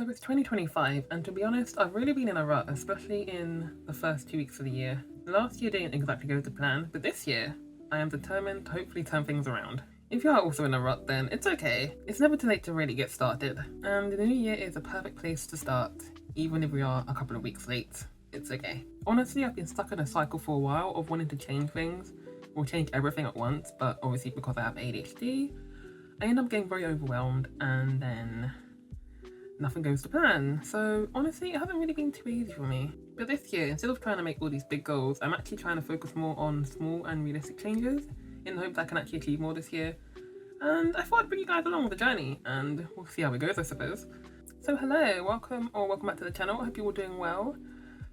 So it's 2025, and to be honest, I've really been in a rut, especially in the first 2 weeks of the year. Last year didn't exactly go to plan, but this year, I am determined to hopefully turn things around. If you are also in a rut, then it's okay. It's never too late to really get started, and the new year is a perfect place to start, even if we are a couple of weeks late. It's okay. Honestly, I've been stuck in a cycle for a while of wanting to change things, or change everything at once, but obviously because I have ADHD, I end up getting very overwhelmed, and then nothing goes to plan. So honestly, it hasn't really been too easy for me. But this year, instead of trying to make all these big goals, I'm actually trying to focus more on small and realistic changes in the hope that I can actually achieve more this year. And I thought I'd bring you guys along with the journey, and we'll see how it goes, I suppose. So hello, welcome back to the channel. I hope you're all doing well.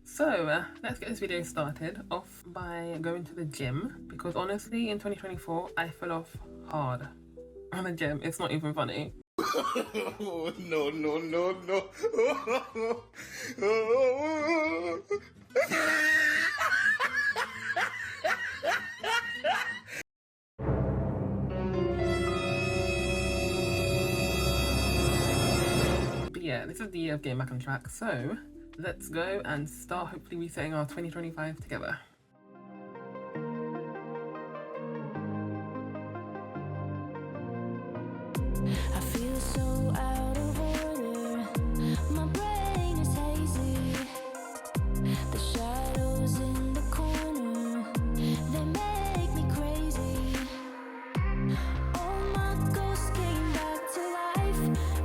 So let's get this video started off by going to the gym, because honestly, in 2024, I fell off hard on the gym. It's not even funny. Oh, no, no, no, no. But yeah, this is the year of getting back on track, so let's go and start hopefully resetting our 2025 together. I feel so out of order. My brain is hazy. The shadows in the corner, they make me crazy. All my ghosts came back to life.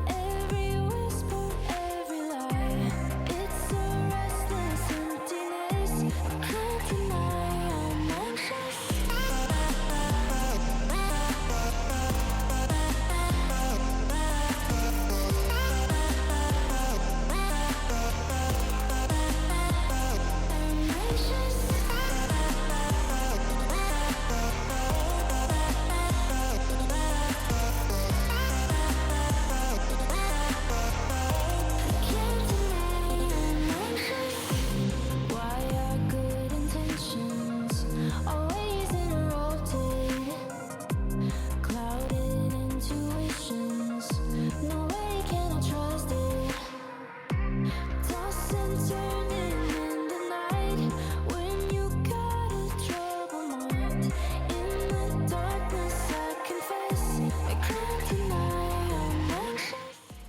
Every whisper, every lie. It's a restless emptiness. I can't deny I'm anxious.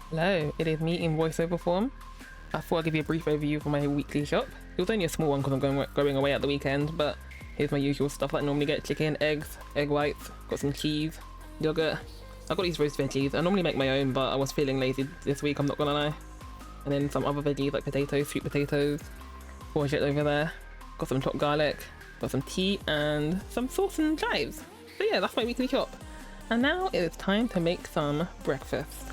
Hello, it is me in voiceover form. I thought I'd give you a brief overview for my weekly shop. It was only a small one because I'm going away at the weekend, but here's my usual stuff that I normally get: chicken, eggs, egg whites, got some cheese, yogurt. I got these roast veggies. I normally make my own, but I was feeling lazy this week, I'm not gonna lie. And then some other veggies like potatoes, sweet potatoes, courgette over there. Got some chopped garlic, got some tea, and some sauce and chives. So yeah, that's my weekly shop. And now it is time to make some breakfast.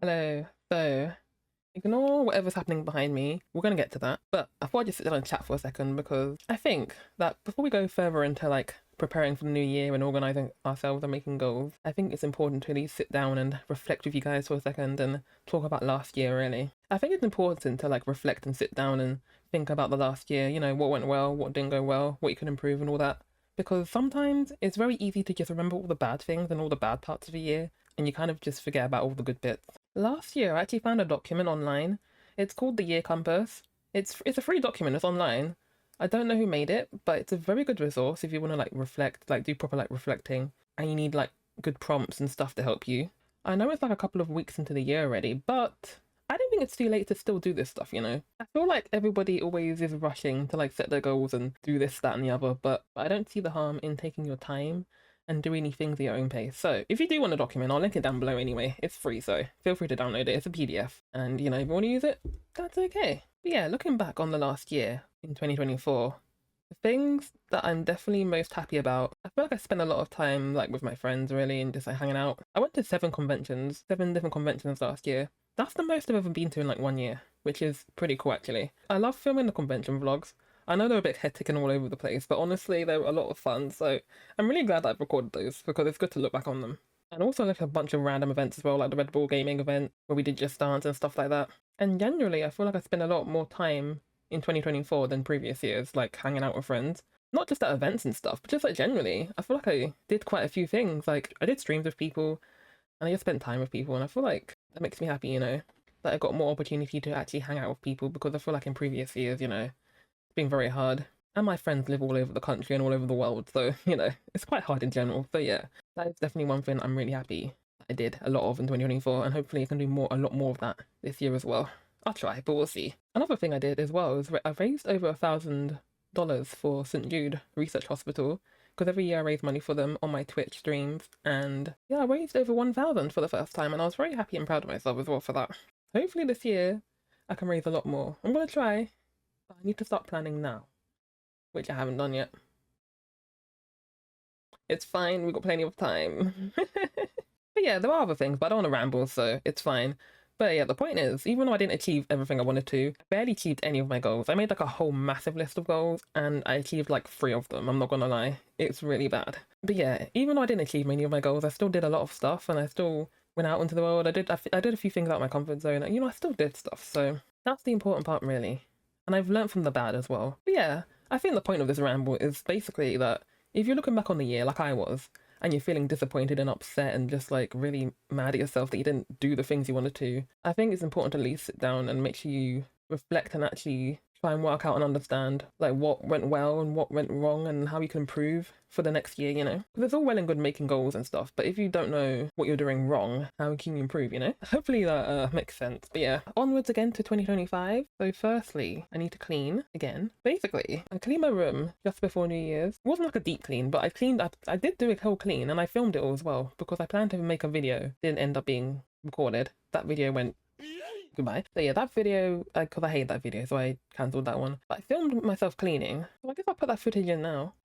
Hello. So, ignore whatever's happening behind me. We're going to get to that. But I thought I'd just sit down and chat for a second, because I think that before we go further into like preparing for the new year and organizing ourselves and making goals, I think it's important to at least sit down and reflect with you guys for a second and talk about last year, really. I think it's important to like reflect and sit down and think about the last year, you know, what went well, what didn't go well, what you could improve and all that. Because sometimes it's very easy to just remember all the bad things and all the bad parts of the year, and you kind of just forget about all the good bits. Last year, I actually found a document online. It's called the Year Compass. It's a free document. It's online. I don't know who made it, but it's a very good resource if you want to like reflect, like do proper like reflecting, and you need like good prompts and stuff to help you. I know it's like a couple of weeks into the year already, but I don't think it's too late to still do this stuff, you know? I feel like everybody always is rushing to like set their goals and do this, that, and the other, but I don't see the harm in taking your time and do anything at your own pace. So if you do want a document, I'll link it down below anyway. It's free, so feel free to download it. It's a PDF. And, you know, if you want to use it, that's okay. But yeah, looking back on the last year in 2024, The things that I'm definitely most happy about, I feel like I spent a lot of time like with my friends really and just like hanging out. I went to 7 different conventions last year. That's the most I've ever been to in like 1 year, which is pretty cool actually. I love filming the convention vlogs. I know they're a bit hectic and all over the place, but honestly, they were a lot of fun. So I'm really glad that I've recorded those because it's good to look back on them. And also like a bunch of random events as well, like the Red Bull Gaming event where we did Just Dance and stuff like that. And generally, I feel like I spend a lot more time in 2024 than previous years, like hanging out with friends. Not just at events and stuff, but just like generally. I feel like I did quite a few things. Like I did streams with people and I just spent time with people, and I feel like that makes me happy, you know, that I got more opportunity to actually hang out with people because I feel like in previous years, you know, it's been very hard. And my friends live all over the country and all over the world, so you know, it's quite hard in general. So yeah, that is definitely one thing I'm really happy that I did a lot of in 2024, and hopefully I can do a lot more of that this year as well. I'll try, but we'll see. Another thing I did as well is I raised over $1,000 for St. Jude Research Hospital, because every year I raise money for them on my Twitch streams, and yeah, I raised over 1,000 for the first time, and I was very happy and proud of myself as well for that. Hopefully this year I can raise a lot more. I'm gonna try, but I need to start planning now, which I haven't done yet. It's fine, we've got plenty of time. But yeah, there are other things, but I don't want to ramble, so it's fine. But yeah, the point is, even though I didn't achieve everything I wanted to, I barely achieved any of my goals. I made like a whole massive list of goals, and I achieved like 3 of them, I'm not gonna lie. It's really bad. But yeah, even though I didn't achieve many of my goals, I still did a lot of stuff, and I still went out into the world. I did a few things out of my comfort zone, and you know, I still did stuff, so that's the important part really. And I've learned from the bad as well. But yeah, I think the point of this ramble is basically that if you're looking back on the year like I was, and you're feeling disappointed and upset and just like really mad at yourself that you didn't do the things you wanted to, I think it's important to at least sit down and make sure you reflect and actually try and work out and understand like what went well and what went wrong and how you can improve for the next year, you know? Because it's all well and good making goals and stuff, but if you don't know what you're doing wrong, how can you improve, you know? Hopefully that makes sense. But yeah, onwards again to 2025. So firstly, I need to clean again. Basically, I cleaned my room just before New Year's. It wasn't like a deep clean, but I did do a whole clean, and I filmed it all as well because I planned to make a video. Didn't end up being recorded. That video went goodbye. So yeah, that video, because I hate that video, so I cancelled that one. But I filmed myself cleaning, so I guess I'll put that footage in now.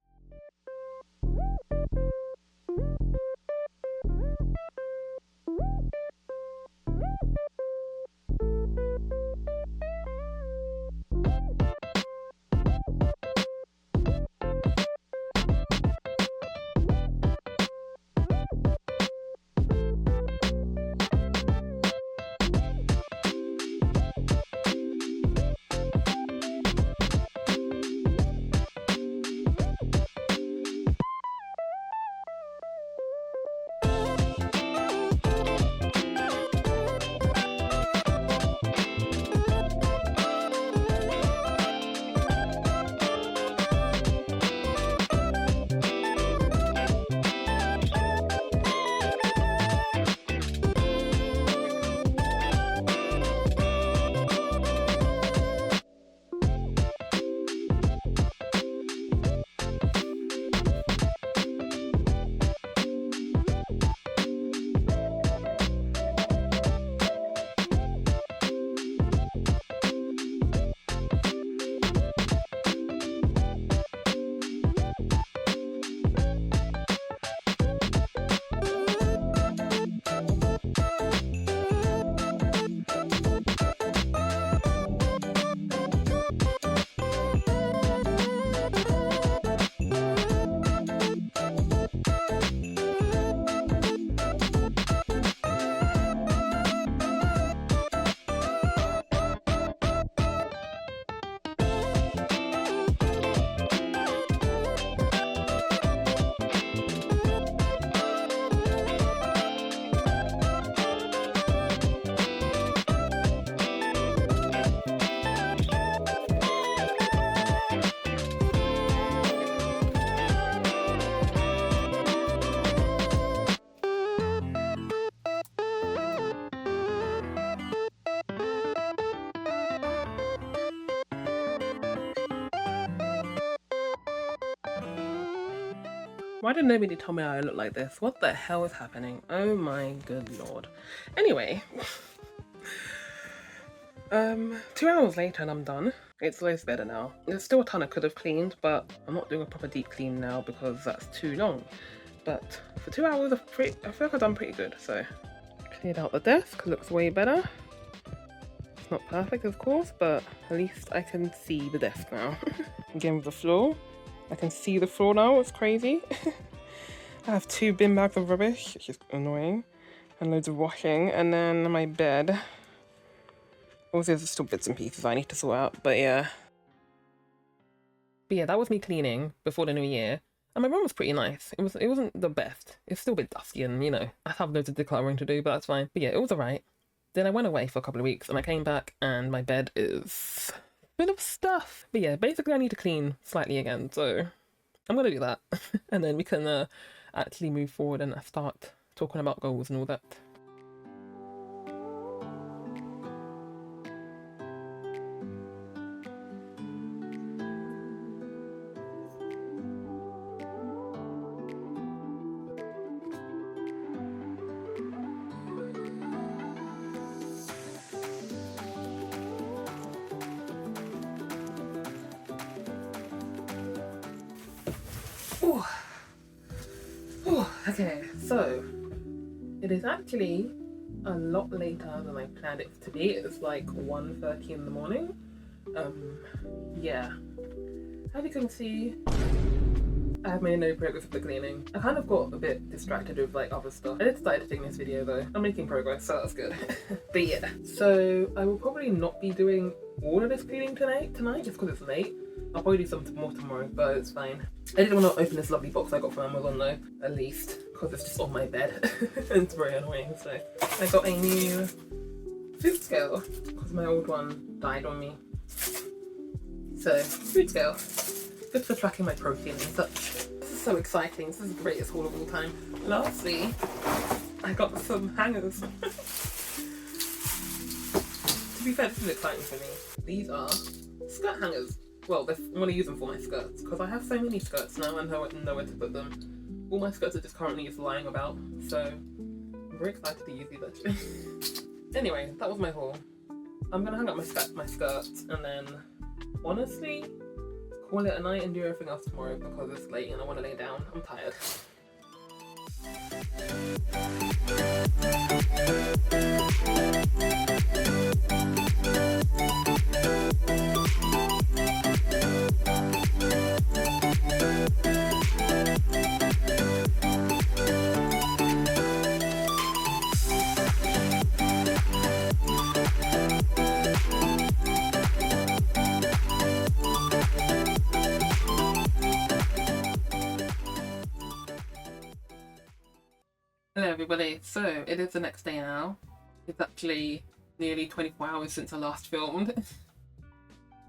Why did nobody tell me I look like this? What the hell is happening? Oh my good lord. Anyway, 2 hours later and I'm done. It's loads better now. There's still a ton I could have cleaned, but I'm not doing a proper deep clean now because that's too long. But for 2 hours, I feel like I've done pretty good. So cleared out the desk, looks way better. It's not perfect, of course, but at least I can see the desk now. Again with the floor, I can see the floor now. It's crazy. I have 2 bin bags of rubbish, which is annoying, and loads of washing, and then my bed. Also, there's still bits and pieces I need to sort out, but yeah. But yeah, that was me cleaning before the new year. And my room was pretty nice. It wasn't the best. It's still a bit dusty and, you know, I have loads of decluttering to do, but that's fine. But yeah, it was alright. Then I went away for a couple of weeks and I came back and my bed is full of stuff. But yeah, basically I need to clean slightly again, so I'm gonna do that. And then we can actually move forward and start talking about goals and all that. Okay, so it is actually a lot later than I planned it to be. It's like 1:30 in the morning. Yeah. As you can see, I have made no progress with the cleaning. I kind of got a bit distracted with like other stuff. I did start editing this video though. I'm making progress, so that's good. But yeah, so I will probably not be doing all of this cleaning tonight just because it's late. I'll probably do some more tomorrow, but it's fine. I didn't want to open this lovely box I got from Amazon though, at least, because it's just on my bed. And it's very annoying, so. I got a new food scale, because my old one died on me. So, food scale. Good for tracking my protein and such. This is so exciting, this is the greatest haul of all time. Lastly, I got some hangers. To be fair, this is exciting for me. These are skirt hangers. Well, I'm going to use them for my skirts, because I have so many skirts now and nowhere to put them. All my skirts are just currently just lying about, so I'm very excited to use these actually. Anyway, that was my haul. I'm going to hang up my skirts and then, honestly, call it a night and do everything else tomorrow because it's late and I want to lay down. I'm tired. Hello everybody, so it is the next day now. It's actually nearly 24 hours since I last filmed.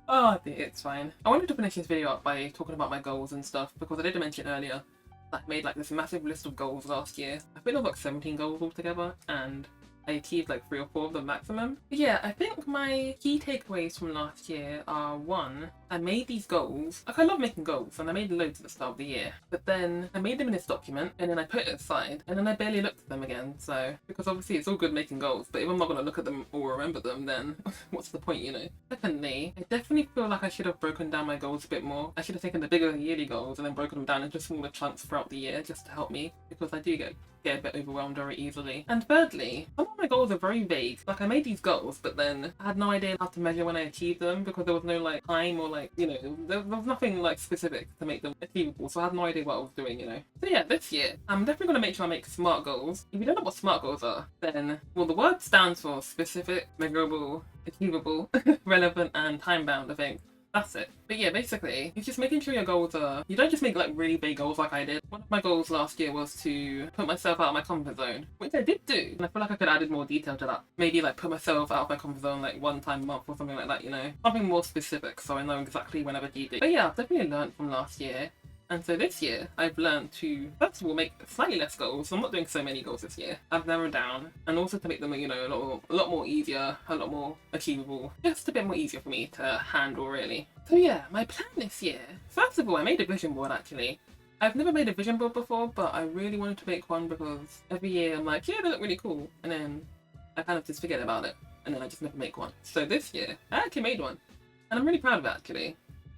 Oh dear, it's fine. I wanted to finish this video up by talking about my goals and stuff because I did mention earlier that I made like this massive list of goals last year. I think it was like 17 goals altogether and I achieved like 3 or 4 of the maximum. But yeah, I think my key takeaways from last year are 1, I made these goals. Like I love making goals and I made loads at the start of the year. But then I made them in this document and then I put it aside and then I barely looked at them again. So, because obviously it's all good making goals, but if I'm not going to look at them or remember them, then what's the point, you know? Secondly, I definitely feel like I should have broken down my goals a bit more. I should have taken the bigger yearly goals and then broken them down into smaller chunks throughout the year just to help me because I do get a bit overwhelmed very easily. And thirdly, some of my goals are very vague. Like I made these goals, but then I had no idea how to measure when I achieved them because there was no like time or like, you know, there was nothing like specific to make them achievable. So I had no idea what I was doing, you know. So yeah, this year, I'm definitely going to make sure I make SMART goals. If you don't know what SMART goals are, then, well, the word stands for specific, measurable, achievable, relevant, and time-bound, I think. That's it. But yeah, basically, it's just making sure your goals are... You don't just make like really big goals like I did. One of my goals last year was to put myself out of my comfort zone, which I did do. And I feel like I could have added more detail to that. Maybe like put myself out of my comfort zone like 1 time a month or something like that, you know? Something more specific so I know exactly when I've achieved it. But yeah, I've definitely learned from last year. And so this year, I've learned to, first of all, make slightly less goals. So I'm not doing so many goals this year. I've narrowed down. And also to make them, you know, a lot more easier, a lot more achievable. Just a bit more easier for me to handle, really. So yeah, my plan this year. First of all, I made a vision board, actually. I've never made a vision board before, but I really wanted to make one because every year I'm like, yeah, they look really cool. And then I kind of just forget about it. And then I just never make one. So this year, I actually made one. And I'm really proud of it, actually.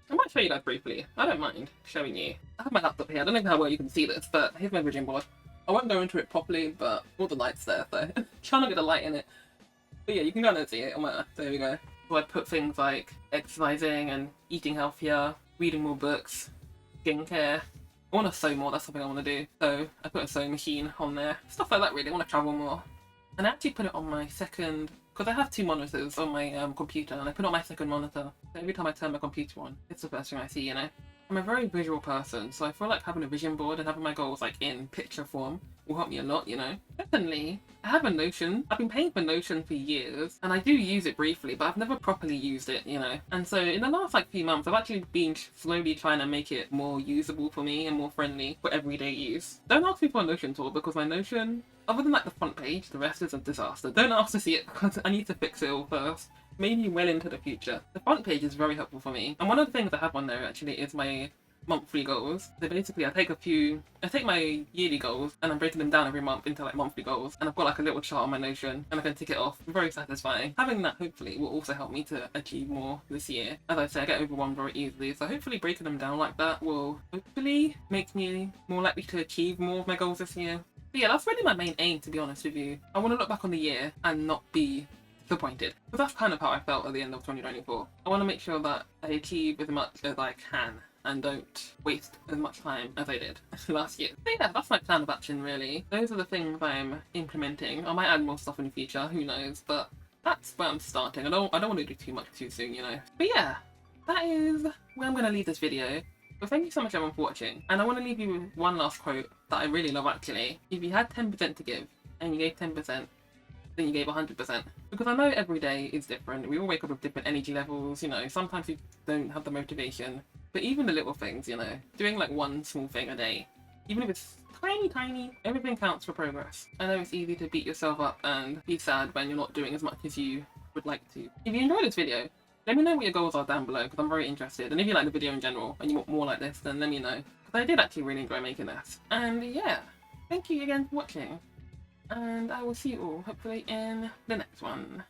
I might show you guys briefly. I don't mind showing you. I have my laptop here. I don't know how well you can see this, but here's my vision board. I won't go into it properly, but all the light's there, so trying to get a light in it. But yeah, you can kind of see it on my, there we go. So I put things like exercising and eating healthier, reading more books, skincare. I want to sew more, that's something I want to do. So I put a sewing machine on there. Stuff like that really, I want to travel more. And I actually put it on my second, because I have 2 monitors on my computer, and I put it on my second monitor. So every time I turn my computer on, it's the first thing I see, you know? I'm a very visual person, so I feel like having a vision board and having my goals like in picture form will help me a lot, you know? Secondly, I have a Notion. I've been paying for Notion for years, and I do use it briefly, but I've never properly used it, you know? And so in the last like few months, I've actually been slowly trying to make it more usable for me and more friendly for everyday use. Don't ask me for a Notion tour, because my Notion, other than like the front page, the rest is a disaster. Don't ask to see it, because I need to fix it all first. Maybe well into the future. The front page is very helpful for me. And one of the things I have on there actually is my monthly goals. So basically I take my yearly goals and I'm breaking them down every month into like monthly goals. And I've got like a little chart on my Notion and I can tick it off. Very satisfying. Having that hopefully will also help me to achieve more this year. As I say, I get overwhelmed very easily. So hopefully breaking them down like that will hopefully make me more likely to achieve more of my goals this year. But yeah, that's really my main aim, to be honest with you. I want to look back on the year and not be disappointed. But that's kind of how I felt at the end of 2024. I want to make sure that I achieve as much as I can and don't waste as much time as I did last year. So yeah, that's my plan of action really. Those are the things I'm implementing. I might add more stuff in the future, who knows, but that's where I'm starting. I don't want to do too much too soon, you know. But yeah, that is where I'm going to leave this video. But thank you so much everyone for watching. And I want to leave you with one last quote that I really love actually. If you had 10% to give and you gave 10%, then you gave 100%. Because I know every day is different. We all wake up with different energy levels, you know, sometimes we don't have the motivation. But even the little things, you know, doing like one small thing a day, even if it's tiny, everything counts for progress. I know it's easy to beat yourself up and be sad when you're not doing as much as you would like to. If you enjoyed this video, let me know what your goals are down below because I'm very interested. And if you like the video in general and you want more like this, then let me know. Because I did actually really enjoy making this. And yeah, thank you again for watching. And I will see you all hopefully in the next one.